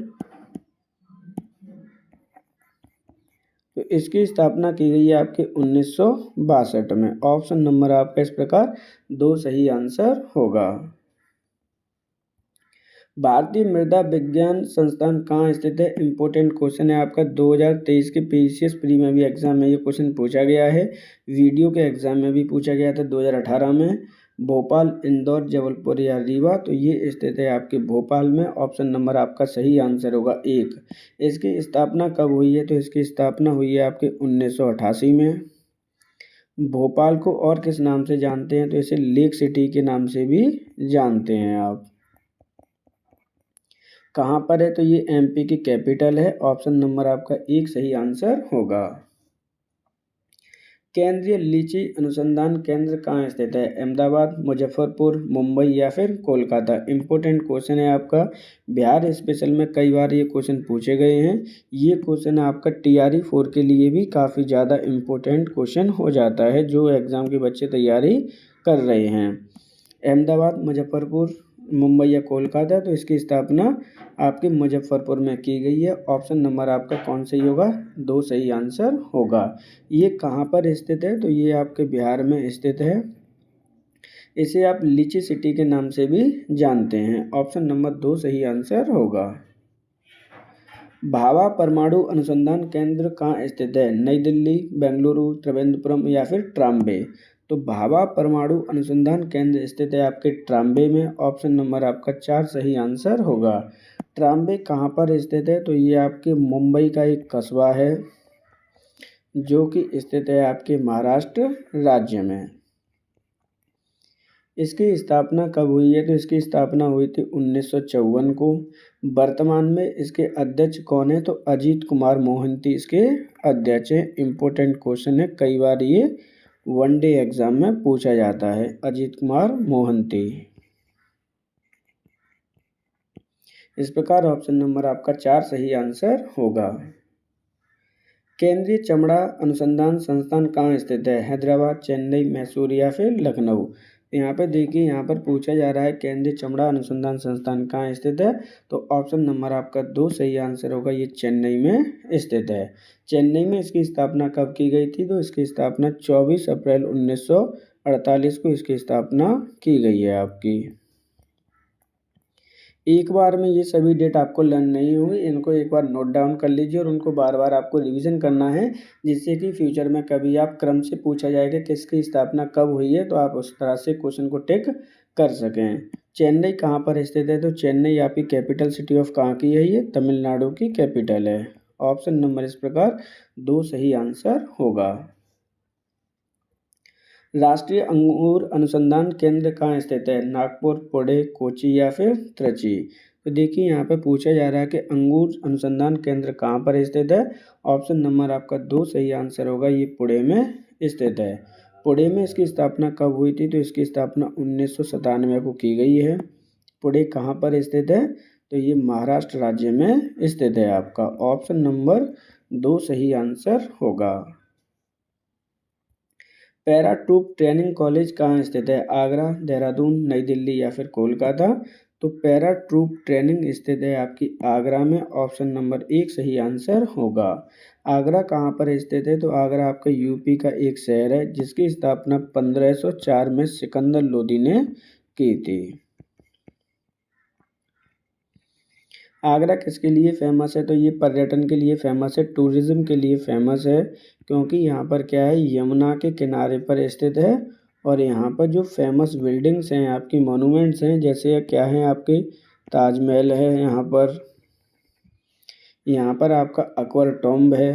तो इसकी स्थापना की गई है आपके 1962 में। ऑप्शन नंबर आपका इस प्रकार 2 सही आंसर होगा। भारतीय मृदा विज्ञान संस्थान कहाँ स्थित है, इंपॉर्टेंट क्वेश्चन है आपका। 2023 के पीसीएस प्री में भी एग्जाम में ये क्वेश्चन पूछा गया है, वीडियो के एग्जाम में भी पूछा गया था 2018 में। भोपाल, इंदौर, जबलपुर या रीवा, तो ये स्थित है आपके भोपाल में। ऑप्शन नंबर आपका सही आंसर होगा 1। इसकी स्थापना कब हुई है, तो इसकी स्थापना हुई है आपके 1988 में। भोपाल को और किस नाम से जानते हैं, तो इसे लेक सिटी के नाम से भी जानते हैं आप। कहाँ पर है, तो ये एमपी की कैपिटल है। ऑप्शन नंबर आपका 1 सही आंसर होगा। केंद्रीय लीची अनुसंधान केंद्र कहाँ स्थित है, अहमदाबाद, मुजफ्फरपुर, मुंबई या फिर कोलकाता। इंपॉर्टेंट क्वेश्चन है आपका, बिहार स्पेशल में कई बार ये क्वेश्चन पूछे गए हैं। ये क्वेश्चन आपका TRE 4 के लिए भी काफ़ी ज़्यादा इम्पोर्टेंट क्वेश्चन हो जाता है, जो एग्ज़ाम के बच्चे तैयारी कर रहे हैं। अहमदाबाद, मुजफ्फरपुर, मुंबई या कोलकाता, तो इसकी स्थापना आपके मुजफ्फरपुर में की गई है। ऑप्शन नंबर आपका कौन सही होगा, 2 सही आंसर होगा। ये कहाँ पर स्थित है, तो ये आपके बिहार में स्थित है। इसे आप लीची सिटी के नाम से भी जानते हैं। ऑप्शन नंबर 2 सही आंसर होगा। भाभा परमाणु अनुसंधान केंद्र कहाँ स्थित है, नई दिल्ली, बेंगलुरु, त्रिवेंद्रपुरम या फिर ट्राम्बे। तो भाभा परमाणु अनुसंधान केंद्र स्थित है आपके ट्राम्बे में। ऑप्शन नंबर आपका 4 सही आंसर होगा। ट्राम्बे कहाँ पर स्थित है, तो ये आपके मुंबई का एक कस्बा है, जो कि स्थित है आपके महाराष्ट्र राज्य में। इसकी स्थापना कब हुई है, तो इसकी स्थापना हुई थी 1954 को। वर्तमान में इसके अध्यक्ष कौन है, तो अजीत कुमार मोहंती इसके अध्यक्ष हैं। इम्पोर्टेंट क्वेश्चन है, कई बार ये वनडे एग्जाम में पूछा जाता है, अजीत कुमार मोहंती। इस प्रकार ऑप्शन नंबर आपका 4 सही आंसर होगा। केंद्रीय चमड़ा अनुसंधान संस्थान कहाँ स्थित है, हैदराबाद, चेन्नई, मैसूर या फिर लखनऊ। यहाँ पे देखिए, यहाँ पर पूछा जा रहा है केंद्रीय चमड़ा अनुसंधान संस्थान कहाँ स्थित है, तो ऑप्शन नंबर आपका 2 सही आंसर होगा। ये चेन्नई में स्थित है। चेन्नई में इसकी स्थापना कब की गई थी, तो इसकी स्थापना 24 अप्रैल 1948 को इसकी स्थापना की गई है आपकी। एक बार में ये सभी डेट आपको लर्न नहीं होंगी, इनको एक बार नोट डाउन कर लीजिए और उनको बार बार आपको रिवीजन करना है, जिससे कि फ्यूचर में कभी आप क्रम से पूछा जाएगा कि इसकी स्थापना कब हुई है, तो आप उस तरह से क्वेश्चन को टिक कर सकें। चेन्नई कहाँ पर स्थित है, तो चेन्नई आपकी कैपिटल सिटी ऑफ कहाँ की है, ये तमिलनाडु की कैपिटल है। ऑप्शन नंबर इस प्रकार 2 सही आंसर होगा। राष्ट्रीय अंगूर अनुसंधान केंद्र कहाँ स्थित है? नागपुर, पुणे, कोची या फिर त्रिची? तो देखिए यहाँ पे पूछा जा रहा है कि अंगूर अनुसंधान केंद्र कहाँ पर स्थित है। ऑप्शन नंबर आपका 2 सही आंसर होगा, ये पुणे में स्थित है। पुणे में इसकी स्थापना कब हुई थी? तो इसकी स्थापना 1997 को की गई है। पुणे कहाँ पर स्थित है? तो ये महाराष्ट्र राज्य में स्थित है। आपका ऑप्शन नंबर 2 सही आंसर होगा। पैरा ट्रूप ट्रेनिंग कॉलेज कहाँ स्थित है? आगरा, देहरादून, नई दिल्ली या फिर कोलकाता? तो पैरा ट्रूप ट्रेनिंग स्थित है आपकी आगरा में। ऑप्शन नंबर 1 सही आंसर होगा। आगरा कहाँ पर स्थित है? तो आगरा आपका यूपी का एक शहर है जिसकी स्थापना 1504 में सिकंदर लोदी ने की थी। आगरा किसके लिए फेमस है? तो ये पर्यटन के लिए फेमस है, टूरिज्म के लिए फेमस है, क्योंकि यहाँ पर क्या है, यमुना के किनारे पर स्थित है। और यहाँ पर जो फेमस बिल्डिंग्स हैं आपकी, मॉन्यूमेंट्स हैं, जैसे क्या हैं आपके, ताजमहल है यहाँ पर आपका अकबर टॉम्ब है,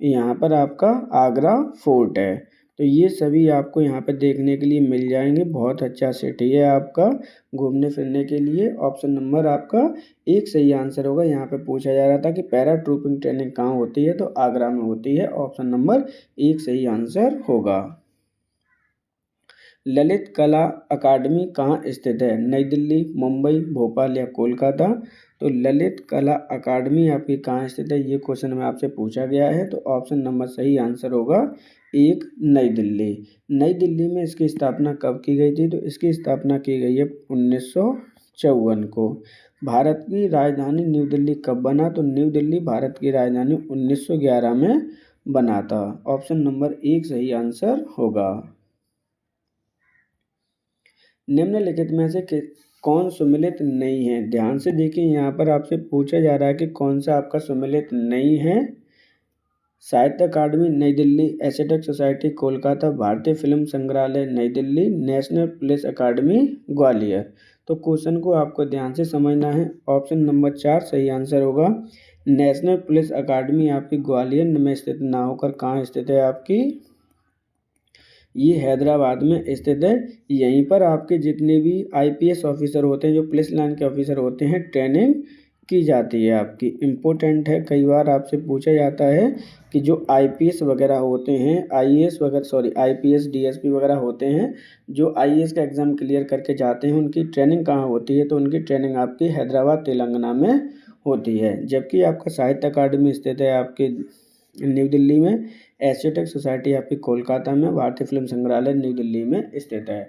यहाँ पर आपका आगरा फोर्ट है। तो ये सभी आपको यहाँ पे देखने के लिए मिल जाएंगे। बहुत अच्छा सिटी है आपका घूमने फिरने के लिए। ऑप्शन नंबर आपका 1 सही आंसर होगा। यहाँ पे पूछा जा रहा था कि पैरा ट्रूपिंग ट्रेनिंग कहाँ होती है? तो आगरा में होती है। ऑप्शन नंबर 1 सही आंसर होगा। ललित कला अकादमी कहाँ स्थित है? नई दिल्ली, मुंबई, भोपाल या कोलकाता? तो ललित कला अकादमी आपकी कहाँ स्थित है, ये क्वेश्चन में आपसे पूछा गया है। तो ऑप्शन नंबर सही आंसर होगा 1 नई दिल्ली। नई दिल्ली में इसकी स्थापना कब की गई थी? तो इसकी स्थापना की गई है 1954 को। भारत की राजधानी न्यू दिल्ली कब बना? तो न्यू दिल्ली भारत की राजधानी 1911 में बना था। ऑप्शन नंबर 1 सही आंसर होगा। निम्नलिखित में से कौन सुमेलित नहीं है? ध्यान से देखिए, यहाँ पर आपसे पूछा जा रहा है कि कौन सा आपका सुमेलित नहीं है। साहित्य अकादमी नई दिल्ली, एस्थेटिक सोसाइटी कोलकाता, भारतीय फिल्म संग्रहालय नई दिल्ली, नेशनल पुलिस अकादमी ग्वालियर? तो क्वेश्चन को आपको ध्यान से समझना है। ऑप्शन नंबर 4 सही आंसर होगा। नेशनल पुलिस अकादमी आपकी ग्वालियर में स्थित ना होकर कहाँ स्थित है आपकी? ये हैदराबाद में स्थित है। यहीं पर आपके जितने भी आईपीएस ऑफिसर होते हैं, जो पुलिस लाइन के ऑफिसर होते हैं, ट्रेनिंग की जाती है आपकी। इम्पोर्टेंट है, कई बार आपसे पूछा जाता है कि जो आईपीएस वगैरह होते हैं, आईपीएस डीएसपी वगैरह होते हैं, जो आईएएस का एग्ज़ाम क्लियर करके जाते हैं, उनकी ट्रेनिंग कहाँ होती है? तो उनकी ट्रेनिंग आपकी हैदराबाद तेलंगाना में होती है। जबकि आपका साहित्य अकादमी स्थित है आपके न्यू दिल्ली में, एस्थेटिक सोसाइटी आपकी कोलकाता में, भारतीय फिल्म संग्रहालय न्यू दिल्ली में स्थित है।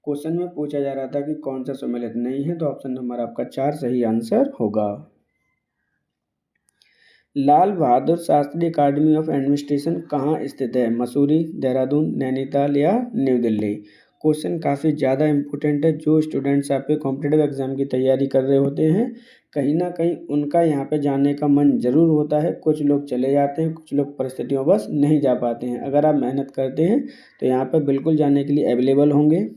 क्वेश्चन में पूछा जा रहा था कि कौन सा सम्मिलित नहीं है, तो ऑप्शन नंबर आपका 4 सही आंसर होगा। लाल बहादुर शास्त्री अकादमी ऑफ एडमिनिस्ट्रेशन कहाँ स्थित है? मसूरी, देहरादून, नैनीताल या न्यू दिल्ली? क्वेश्चन काफ़ी ज़्यादा इंपॉर्टेंट है। जो स्टूडेंट्स आपके कॉम्पिटिटिव एग्जाम की तैयारी कर रहे होते हैं, कहीं ना कहीं उनका यहाँ पे जाने का मन ज़रूर होता है। कुछ लोग चले जाते हैं, कुछ लोग परिस्थितियों बस नहीं जा पाते हैं। अगर आप मेहनत करते हैं तो यहाँ पर बिल्कुल जाने के लिए अवेलेबल होंगे।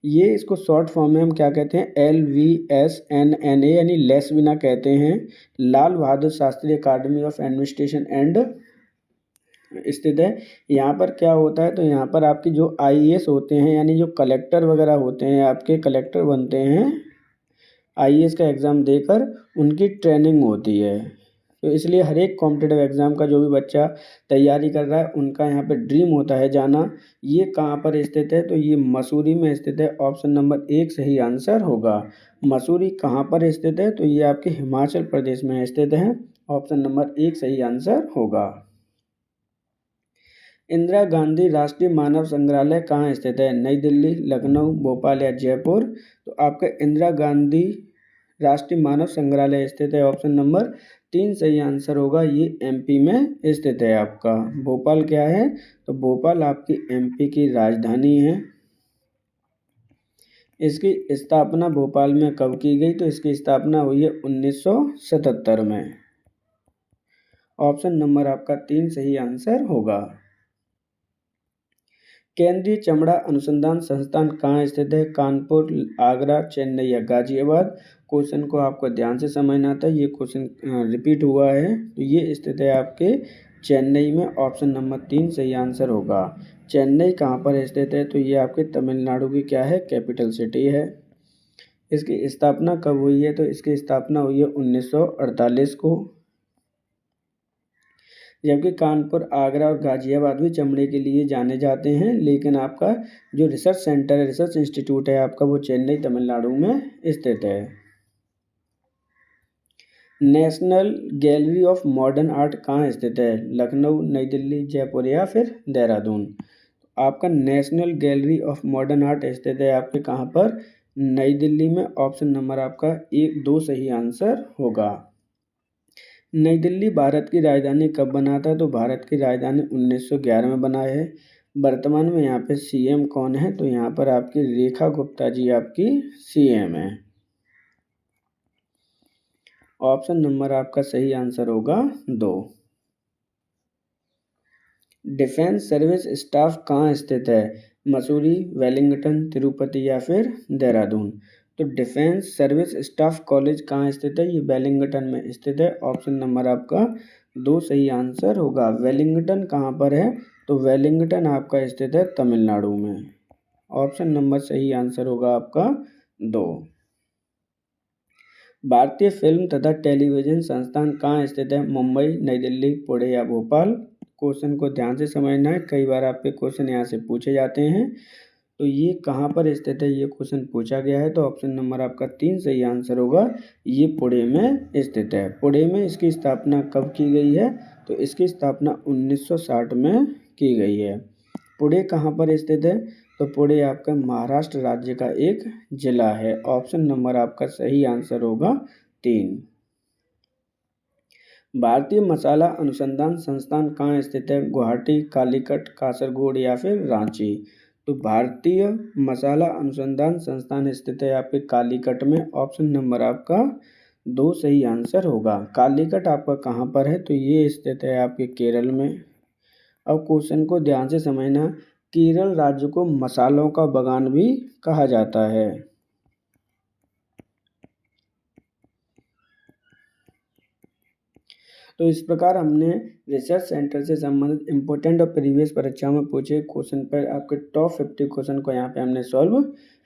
ये इसको शॉर्ट फॉर्म में हम क्या कहते हैं? LVSNNA यानी लेस बिना कहते हैं। लाल बहादुर शास्त्री अकादमी ऑफ एडमिनिस्ट्रेशन एंड स्थित है। यहाँ पर क्या होता है? तो यहाँ पर आपके जो आईएएस होते हैं, यानी जो कलेक्टर वगैरह होते हैं, आपके कलेक्टर बनते हैं, आईएएस का एग्ज़ाम देकर उनकी ट्रेनिंग होती है। तो इसलिए हर एक कॉम्पिटिटिव एग्ज़ाम का जो भी बच्चा तैयारी कर रहा है, उनका यहाँ पे ड्रीम होता है जाना। ये कहाँ पर स्थित है? तो ये मसूरी में स्थित है। ऑप्शन नंबर 1 सही आंसर होगा। मसूरी कहाँ पर स्थित है? तो ये आपके हिमाचल प्रदेश में स्थित है। ऑप्शन नंबर 1 सही आंसर होगा। इंदिरा गांधी राष्ट्रीय मानव संग्रहालय कहाँ स्थित है? नई दिल्ली, लखनऊ, भोपाल या जयपुर? तो आपका इंदिरा गांधी राष्ट्रीय मानव संग्रहालय स्थित है। ऑप्शन नंबर 3 सही आंसर होगा। ये एमपी में स्थित है आपका। भोपाल क्या है? तो भोपाल आपकी एमपी की राजधानी है। इसकी स्थापना भोपाल में कब की गई? तो इसकी स्थापना हुई है 1977 में। ऑप्शन नंबर आपका 3 सही आंसर होगा। केंद्रीय चमड़ा अनुसंधान संस्थान कहाँ स्थित है? कानपुर, आगरा, चेन्नई या गाजियाबाद? क्वेश्चन को आपको ध्यान से समझना था। ये क्वेश्चन रिपीट हुआ है। तो ये स्थित है आपके चेन्नई में ऑप्शन नंबर 3 सही आंसर होगा। चेन्नई कहाँ पर स्थित है? तो ये आपके तमिलनाडु की क्या है? कैपिटल सिटी है। इसकी स्थापना कब हुई है? तो इसकी स्थापना हुई है 1948 को। जबकि कानपुर, आगरा और गाजियाबाद भी चमड़े के लिए जाने जाते हैं, लेकिन आपका जो रिसर्च सेंटर है, रिसर्च इंस्टीट्यूट है आपका, वो चेन्नई तमिलनाडु में स्थित है। National gallery of modern art कहाँ स्थित है? लखनऊ, नई दिल्ली, जयपुर या फिर देहरादून? आपका national gallery of modern art स्थित है आपके कहाँ पर? नई दिल्ली में। ऑप्शन नंबर आपका 1, 2 सही आंसर होगा। नई दिल्ली भारत की राजधानी कब बना था? तो भारत की राजधानी 1911 में बना है। वर्तमान में यहाँ पे सीएम कौन है? तो यहाँ पर आपकी रेखा गुप्ता जी आपकी सीएम है। ऑप्शन नंबर आपका सही आंसर होगा 2। डिफेंस सर्विस स्टाफ कहाँ स्थित है? मसूरी, वेलिंगटन, तिरुपति या फिर देहरादून? तो डिफेंस सर्विस स्टाफ कॉलेज कहाँ स्थित है? ये वेलिंगटन में स्थित है। ऑप्शन नंबर आपका 2 सही आंसर होगा। वेलिंगटन कहाँ पर है? तो वेलिंगटन आपका स्थित है तमिलनाडु में। ऑप्शन नंबर सही आंसर होगा आपका 2। भारतीय फिल्म तथा टेलीविजन संस्थान कहाँ स्थित है? मुंबई, नई दिल्ली, पुणे या भोपाल? क्वेश्चन को ध्यान से समझना है, कई बार आपके क्वेश्चन यहाँ से पूछे जाते हैं। तो ये कहाँ पर स्थित है, ये क्वेश्चन पूछा गया है। तो ऑप्शन नंबर आपका 3 सही आंसर होगा। ये पुणे में स्थित है। पुणे में इसकी स्थापना कब की गई है? तो इसकी स्थापना 1960 में की गई है। पुणे कहाँ पर स्थित है? तो पुणे आपका महाराष्ट्र राज्य का एक जिला है। ऑप्शन नंबर आपका सही आंसर होगा 3। भारतीय मसाला अनुसंधान संस्थान कहाँ स्थित है? गुवाहाटी, कालीकट, कासरगोड या फिर रांची? तो भारतीय मसाला अनुसंधान संस्थान स्थित है आपके कालीकट में। ऑप्शन नंबर आपका 2 सही आंसर होगा। कालीकट आपका कहाँ पर है? तो ये स्थित है आपके केरल में। अब क्वेश्चन को ध्यान से समझना, केरल राज्य को मसालों का बागान भी कहा जाता है। तो इस प्रकार हमने रिसर्च सेंटर से संबंधित इम्पोर्टेंट और प्रीवियस परीक्षाओं में पूछे क्वेश्चन पर आपके टॉप 50 क्वेश्चन को यहाँ पे हमने सॉल्व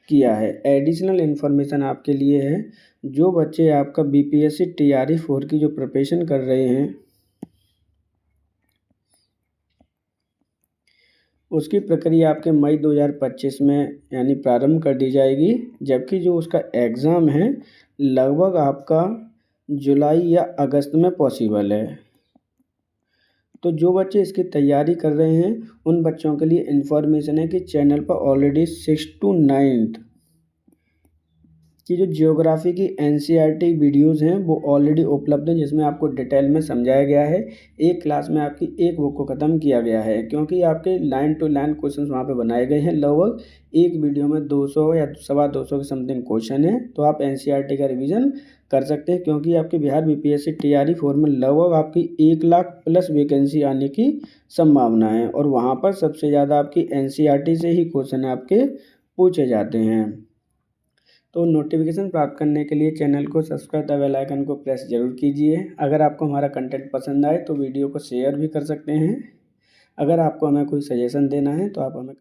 किया है। एडिशनल इन्फॉर्मेशन आपके लिए है, जो बच्चे आपका बीपीएससी टीआरई 4 की जो प्रिपरेशन कर रहे हैं, उसकी प्रक्रिया आपके मई 2025 में यानी प्रारंभ कर दी जाएगी। जबकि जो उसका एग्ज़ाम है लगभग आपका जुलाई या अगस्त में पॉसिबल है। तो जो बच्चे इसकी तैयारी कर रहे हैं उन बच्चों के लिए इन्फॉर्मेशन है कि चैनल पर ऑलरेडी 6 to 9 की जो जियोग्राफी की एनसीईआरटी वीडियोस हैं वो ऑलरेडी उपलब्ध हैं, जिसमें आपको डिटेल में समझाया गया है। एक क्लास में आपकी एक बुक को ख़त्म किया गया है, क्योंकि आपके लाइन टू लाइन क्वेश्चंस वहाँ पे बनाए गए हैं। लगभग एक वीडियो में 200 या 250 के समथिंग क्वेश्चन है। तो आप एनसीईआरटी का रिवीजन कर सकते हैं, क्योंकि आपके बिहार बीपीएससी टीआरई 4 में लगभग आपकी 1 लाख प्लस वैकेंसी आने की संभावना है, और वहाँ पर सबसे ज़्यादा आपकी एनसीईआरटी से ही क्वेश्चन आपके पूछे जाते हैं। तो नोटिफिकेशन प्राप्त करने के लिए चैनल को सब्सक्राइब द बेल आइकन को प्रेस जरूर कीजिए। अगर आपको हमारा कंटेंट पसंद आए तो वीडियो को शेयर भी कर सकते हैं। अगर आपको हमें कोई सजेशन देना है तो आप हमें